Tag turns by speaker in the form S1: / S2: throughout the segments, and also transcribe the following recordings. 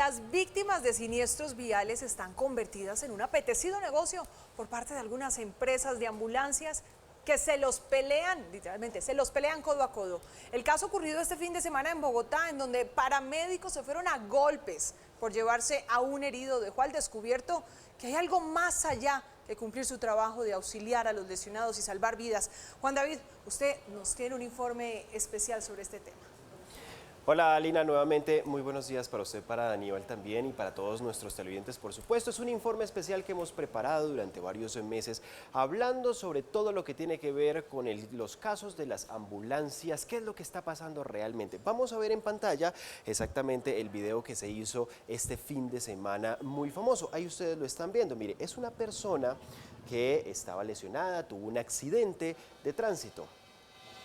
S1: Las víctimas de siniestros viales están convertidas en un apetecido negocio por parte de algunas empresas de ambulancias que se los pelean, literalmente, se los pelean codo a codo. El caso ocurrido este fin de semana en Bogotá, en donde paramédicos se fueron a golpes por llevarse a un herido, dejó al descubierto que hay algo más allá que cumplir su trabajo de auxiliar a los lesionados y salvar vidas. Juan David, usted nos tiene un informe especial sobre este tema.
S2: Hola Alina, nuevamente muy buenos días para usted, para Aníbal también y para todos nuestros televidentes, por supuesto. Es un informe especial que hemos preparado durante varios meses hablando sobre todo lo que tiene que ver con los casos de las ambulancias, qué es lo que está pasando realmente. Vamos a ver en pantalla exactamente el video que se hizo este fin de semana muy famoso. Ahí ustedes lo están viendo, mire, es una persona que estaba lesionada, tuvo un accidente de tránsito.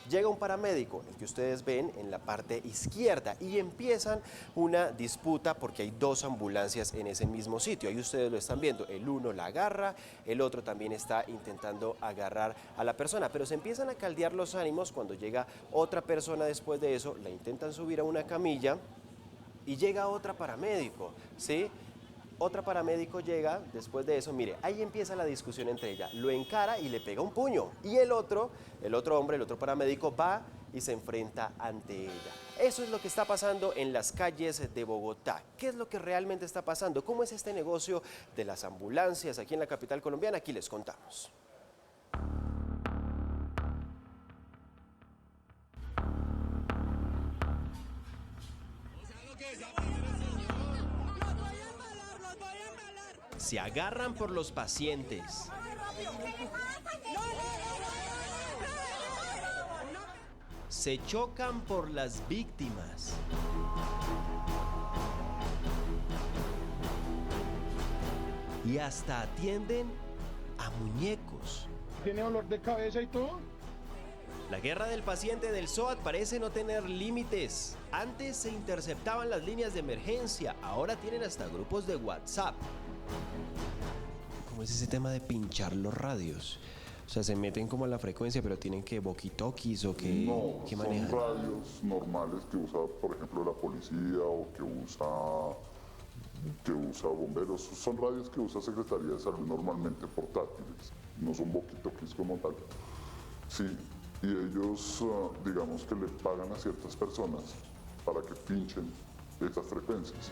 S2: Llega un paramédico, el que ustedes ven en la parte izquierda, y empiezan una disputa porque hay dos ambulancias en ese mismo sitio. Ahí ustedes lo están viendo, el uno la agarra, el otro también está intentando agarrar a la persona, pero se empiezan a caldear los ánimos cuando llega otra persona después de eso, la intentan subir a una camilla y llega otra paramédico, ¿sí? Otra paramédico llega después de eso, mire, ahí empieza la discusión entre ella, lo encara y le pega un puño, y el otro hombre, el otro paramédico va y se enfrenta ante ella. Eso es lo que está pasando en las calles de Bogotá. ¿Qué es lo que realmente está pasando? ¿Cómo es este negocio de las ambulancias aquí en la capital colombiana? Aquí les contamos. Se agarran por los pacientes. Se chocan por las víctimas. Y hasta atienden a muñecos.
S3: ¿Tiene dolor de cabeza y todo?
S2: La guerra del paciente del SOAT parece no tener límites. Antes se interceptaban las líneas de emergencia, ahora tienen hasta grupos de WhatsApp. ¿Cómo es ese tema de pinchar los radios? O sea, se meten como a la frecuencia, pero tienen que walkie-talkies o que
S4: No,
S2: ¿qué
S4: son
S2: manejan?
S4: radios normales que usa, por ejemplo, la policía o que usa bomberos. Son radios que usa Secretaría de Salud normalmente, portátiles. No son walkie-talkies como tal. Sí, y ellos, digamos que le pagan a ciertas personas para que pinchen esas frecuencias.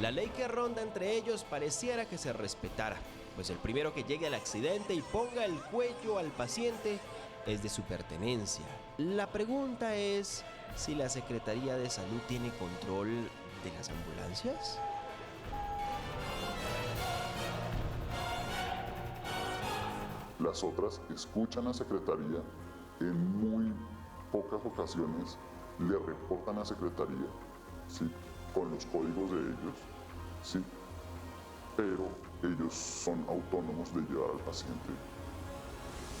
S2: La ley que ronda entre ellos pareciera que se respetara, pues el primero que llegue al accidente y ponga el cuello al paciente es de su pertenencia. La pregunta es si la Secretaría de Salud tiene control de las ambulancias.
S4: Las otras escuchan a Secretaría, en muy pocas ocasiones le reportan a Secretaría, ¿sí?, con los códigos de ellos, ¿sí?, pero ellos son autónomos de llevar al paciente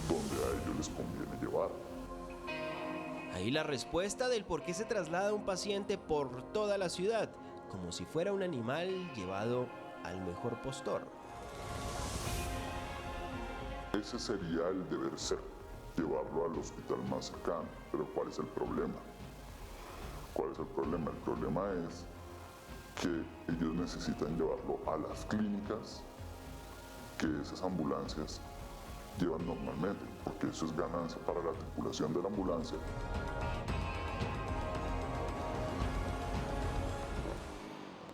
S4: donde a ellos les conviene llevar.
S2: Ahí la respuesta del por qué se traslada un paciente por toda la ciudad, como si fuera un animal llevado al mejor postor.
S4: Ese sería el deber ser, llevarlo al hospital más cercano. Pero ¿cuál es el problema? ¿Cuál es el problema? El problema es que ellos necesitan llevarlo a las clínicas que esas ambulancias llevan normalmente, porque eso es ganancia para la tripulación de la ambulancia.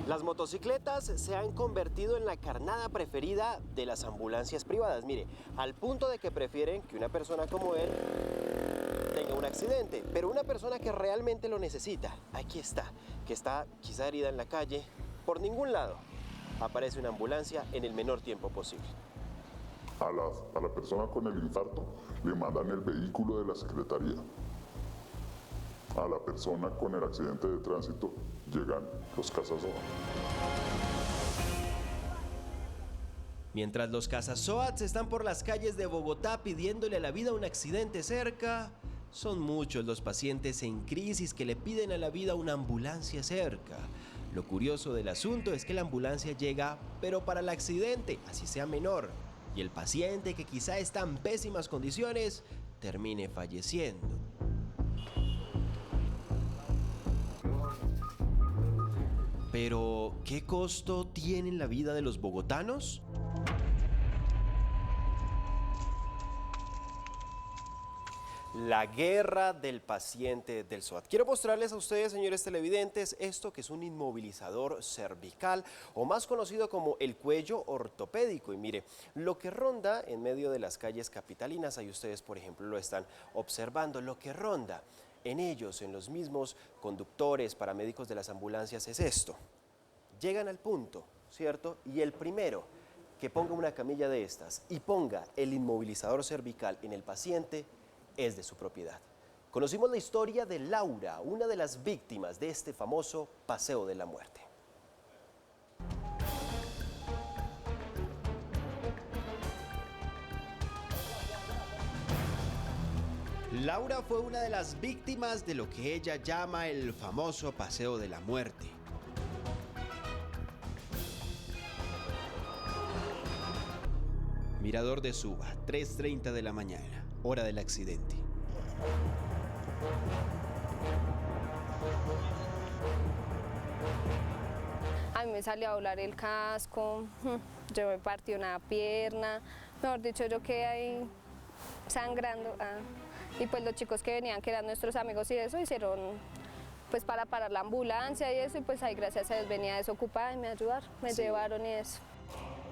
S2: Las motocicletas se han convertido en la carnada preferida de las ambulancias privadas. Mire, al punto de que prefieren que una persona como él tenga un accidente, pero una persona que realmente lo necesita, aquí está, que está quizá herida en la calle, por ningún lado aparece una ambulancia en el menor tiempo posible.
S4: A la persona con el infarto le mandan el vehículo de la Secretaría. A la persona con el accidente de tránsito llegan los CasaSOAT.
S2: Mientras los CasaSOAT están por las calles de Bogotá pidiéndole a la vida un accidente cerca, son muchos los pacientes en crisis que le piden a la vida una ambulancia cerca. Lo curioso del asunto es que la ambulancia llega, pero para el accidente, así sea menor, y el paciente, que quizá está en pésimas condiciones, termine falleciendo. Pero, ¿qué costo tiene en la vida de los bogotanos? La guerra del paciente del SOAT. Quiero mostrarles a ustedes, señores televidentes, esto que es un inmovilizador cervical o más conocido como el cuello ortopédico. Y mire, lo que ronda en medio de las calles capitalinas, ahí ustedes por ejemplo lo están observando, lo que ronda en ellos, en los mismos conductores, paramédicos de las ambulancias es esto. Llegan al punto, ¿cierto? Y el primero que ponga una camilla de estas y ponga el inmovilizador cervical en el paciente es de su propiedad. Conocimos la historia de Laura, una de las víctimas de este famoso paseo de la muerte. Laura fue una de las víctimas de lo que ella llama el famoso paseo de la muerte. Mirador de Suba, 3:30 de la mañana. Hora del accidente.
S5: A mí me salió a volar el casco, yo me partí una pierna, mejor dicho, yo quedé ahí sangrando. Y pues los chicos que venían, que eran nuestros amigos y eso, hicieron pues para parar la ambulancia y eso, y pues ahí gracias a Dios venía desocupada y me ayudaron, me llevaron y eso.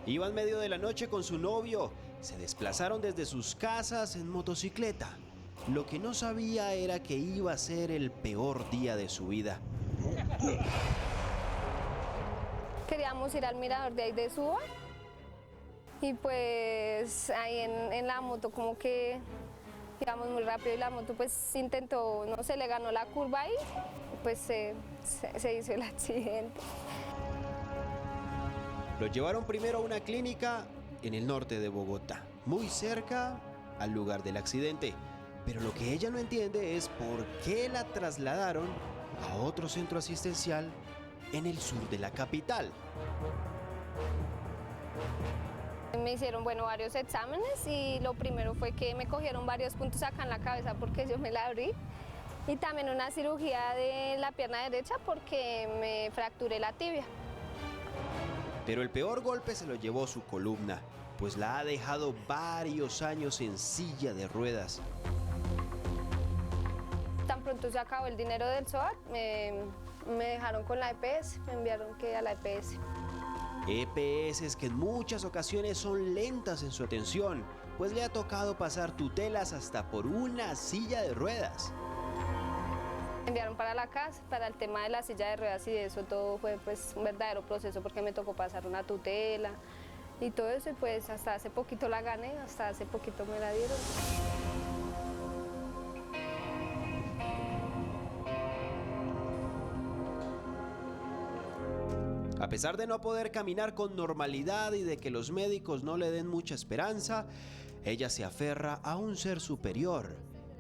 S2: Iba en medio de la noche con su novio. Se desplazaron desde sus casas en motocicleta. Lo que no sabía era que iba a ser el peor día de su vida.
S5: Queríamos ir al mirador de ahí de Suba y pues ahí en la moto como que íbamos muy rápido y la moto pues intentó, no sé, le ganó la curva ahí, pues se hizo el accidente.
S2: Lo llevaron primero a una clínica en el norte de Bogotá, muy cerca al lugar del accidente. Pero lo que ella no entiende es por qué la trasladaron a otro centro asistencial en el sur de la capital.
S5: Me hicieron, bueno, varios exámenes y lo primero fue que me cogieron varios puntos acá en la cabeza porque yo me la abrí. Y también una cirugía de la pierna derecha porque me fracturé la tibia.
S2: Pero el peor golpe se lo llevó su columna, pues la ha dejado varios años en silla de ruedas.
S5: Tan pronto se acabó el dinero del SOAT, me dejaron con la EPS, me enviaron que a la EPS.
S2: EPS que en muchas ocasiones son lentas en su atención, pues le ha tocado pasar tutelas hasta por una silla de ruedas.
S5: Me enviaron para la casa, para el tema de la silla de ruedas y de eso todo fue pues un verdadero proceso porque me tocó pasar una tutela y todo eso y pues hasta hace poquito la gané, hasta hace poquito me la dieron.
S2: A pesar de no poder caminar con normalidad y de que los médicos no le den mucha esperanza, ella se aferra a un ser superior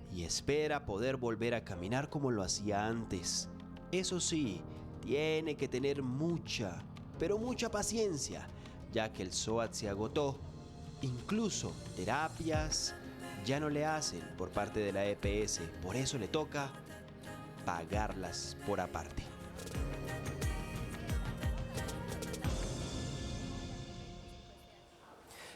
S2: y espera poder volver a caminar como lo hacía antes. Eso sí, tiene que tener mucha, pero mucha paciencia, ya que el SOAT se agotó. Incluso terapias ya no le hacen por parte de la EPS, por eso le toca pagarlas por aparte.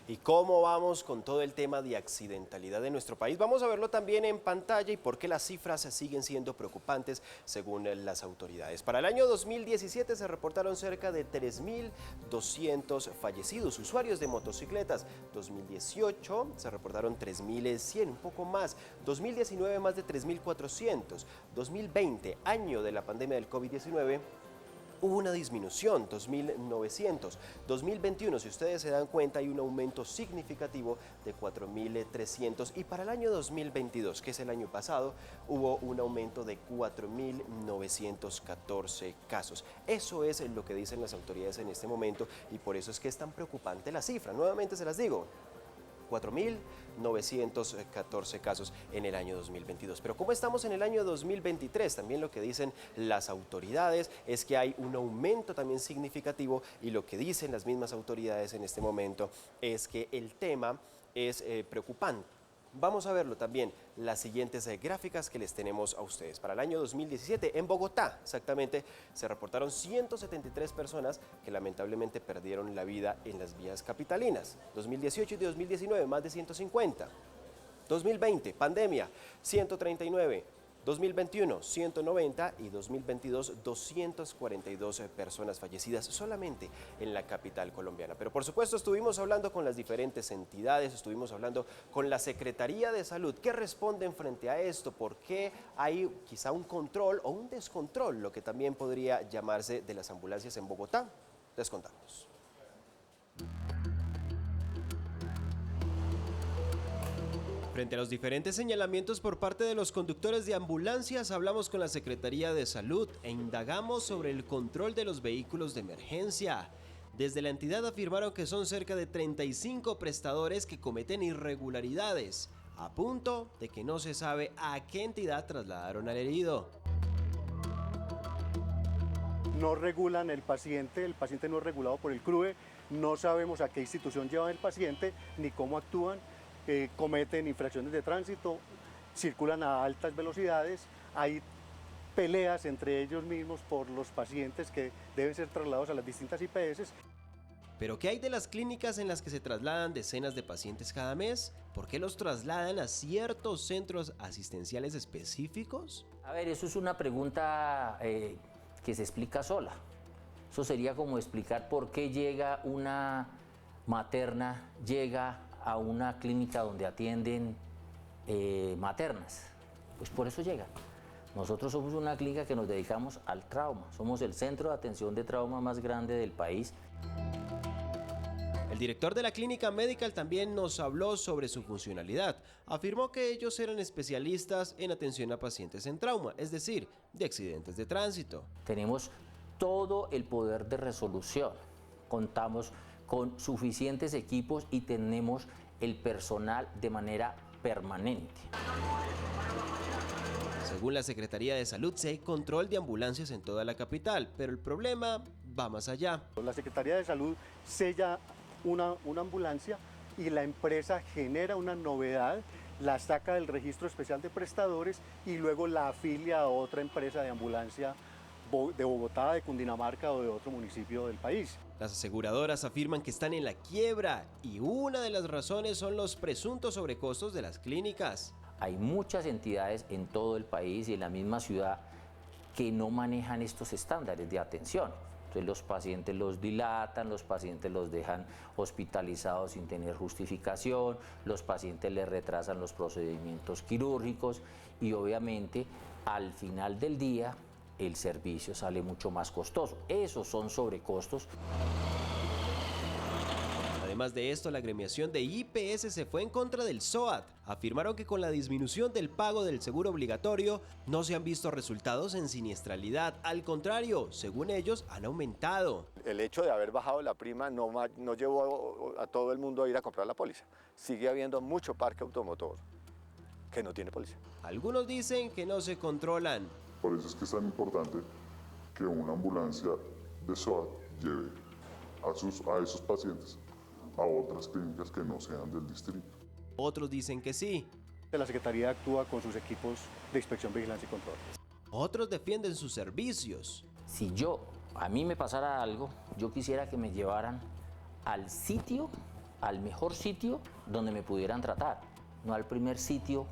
S2: ¿Y cómo vamos con todo el tema de accidentalidad de nuestro país? Vamos a verlo también en pantalla y por qué las cifras siguen siendo preocupantes según las autoridades. Para el año 2017 se reportaron cerca de 3.200 fallecidos, usuarios de motocicletas. 2018 se reportaron 3.100, un poco más. 2019 más de 3.400. 2020, año de la pandemia del COVID-19, hubo una disminución, 2.900. 2021, si ustedes se dan cuenta, hay un aumento significativo de 4.300. Y para el año 2022, que es el año pasado, hubo un aumento de 4.914 casos. Eso es lo que dicen las autoridades en este momento y por eso es que es tan preocupante la cifra. Nuevamente se las digo. 4.914 casos en el año 2022. Pero ¿cómo estamos en el año 2023? También lo que dicen las autoridades es que hay un aumento también significativo y lo que dicen las mismas autoridades en este momento es que el tema es preocupante. Vamos a verlo también, las siguientes gráficas que les tenemos a ustedes. Para el año 2017, en Bogotá, exactamente, se reportaron 173 personas que lamentablemente perdieron la vida en las vías capitalinas. 2018 y 2019, más de 150. 2020, pandemia, 139. 2021, 190 y 2022, 242 personas fallecidas solamente en la capital colombiana. Pero por supuesto estuvimos hablando con las diferentes entidades, estuvimos hablando con la Secretaría de Salud. ¿Qué responden frente a esto? ¿Por qué hay quizá un control o un descontrol, lo que también podría llamarse, de las ambulancias en Bogotá? Les contamos. Frente a los diferentes señalamientos por parte de los conductores de ambulancias, hablamos con la Secretaría de Salud e indagamos sobre el control de los vehículos de emergencia. Desde la entidad afirmaron que son cerca de 35 prestadores que cometen irregularidades, a punto de que no se sabe a qué entidad trasladaron al herido.
S6: No regulan el paciente no es regulado por el CRUE, no sabemos a qué institución llevan el paciente ni cómo actúan. Cometen infracciones de tránsito, circulan a altas velocidades, hay peleas entre ellos mismos por los pacientes que deben ser trasladados a las distintas IPS.
S2: ¿Pero qué hay de las clínicas en las que se trasladan decenas de pacientes cada mes? ¿Por qué los trasladan a ciertos centros asistenciales específicos?
S7: A ver, eso es una pregunta que se explica sola. Eso sería como explicar por qué llega una materna, llega a una clínica donde atienden maternas. Pues por eso llegan. Nosotros somos una clínica que nos dedicamos al trauma. Somos el centro de atención de trauma más grande del país.
S2: El director de la clínica Medical también nos habló sobre su funcionalidad. Afirmó que ellos eran especialistas en atención a pacientes en trauma, es decir, de accidentes de tránsito.
S7: Tenemos todo el poder de resolución. Contamos con suficientes equipos y tenemos el personal de manera permanente.
S2: Según la Secretaría de Salud, sí hay control de ambulancias en toda la capital, pero el problema va más allá.
S6: La Secretaría de Salud sella una ambulancia y la empresa genera una novedad, la saca del registro especial de prestadores y luego la afilia a otra empresa de ambulancia de Bogotá, de Cundinamarca o de otro municipio del país.
S2: Las aseguradoras afirman que están en la quiebra y una de las razones son los presuntos sobrecostos de las clínicas.
S7: Hay muchas entidades en todo el país y en la misma ciudad que no manejan estos estándares de atención. Entonces los pacientes los dilatan, los pacientes los dejan hospitalizados sin tener justificación, los pacientes les retrasan los procedimientos quirúrgicos y obviamente al final del día el servicio sale mucho más costoso. Esos son sobrecostos.
S2: Además de esto, la agremiación de IPS se fue en contra del SOAT. Afirmaron que con la disminución del pago del seguro obligatorio no se han visto resultados en siniestralidad. Al contrario, según ellos, han aumentado.
S8: El hecho de haber bajado la prima no llevó a todo el mundo a ir a comprar la póliza. Sigue habiendo mucho parque automotor que no tiene póliza.
S2: Algunos dicen que no se controlan.
S4: Por eso es que es tan importante que una ambulancia de SOAT lleve a esos pacientes a otras clínicas que no sean del distrito.
S2: Otros dicen que sí.
S6: La Secretaría actúa con sus equipos de inspección, vigilancia y control.
S2: Otros defienden sus servicios.
S7: Si a mí me pasara algo, yo quisiera que me llevaran al sitio, al mejor sitio donde me pudieran tratar, no al primer sitio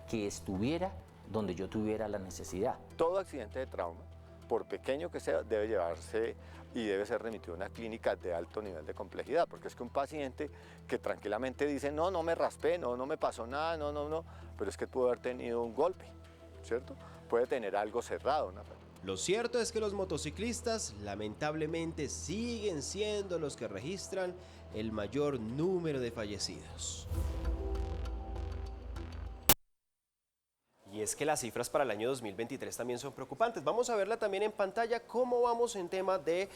S7: que estuviera donde yo tuviera la necesidad.
S8: Todo accidente de trauma, por pequeño que sea, debe llevarse y debe ser remitido a una clínica de alto nivel de complejidad, porque es que un paciente que tranquilamente dice, no me raspé, no me pasó nada, no, pero es que pudo haber tenido un golpe, ¿cierto? Puede tener algo cerrado.
S2: Lo cierto es que los motociclistas lamentablemente siguen siendo los que registran el mayor número de fallecidos. Y es que las cifras para el año 2023 también son preocupantes. Vamos a verla también en pantalla cómo vamos en tema de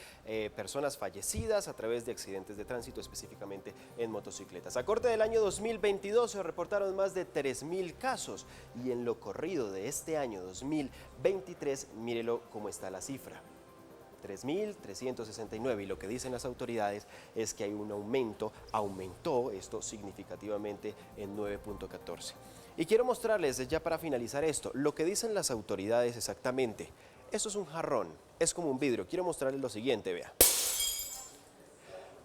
S2: personas fallecidas a través de accidentes de tránsito, específicamente en motocicletas. A corte del año 2022 se reportaron más de 3.000 casos y en lo corrido de este año 2023, mírelo cómo está la cifra. 3.369, y lo que dicen las autoridades es que hay un aumentó esto significativamente en 9.14. Y quiero mostrarles, ya para finalizar esto, lo que dicen las autoridades exactamente. Esto es un jarrón, es como un vidrio. Quiero mostrarles lo siguiente, vea.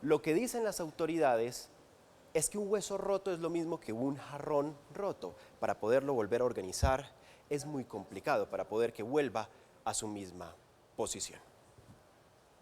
S2: Lo que dicen las autoridades es que un hueso roto es lo mismo que un jarrón roto. Para poderlo volver a organizar es muy complicado, para poder que vuelva a su misma posición.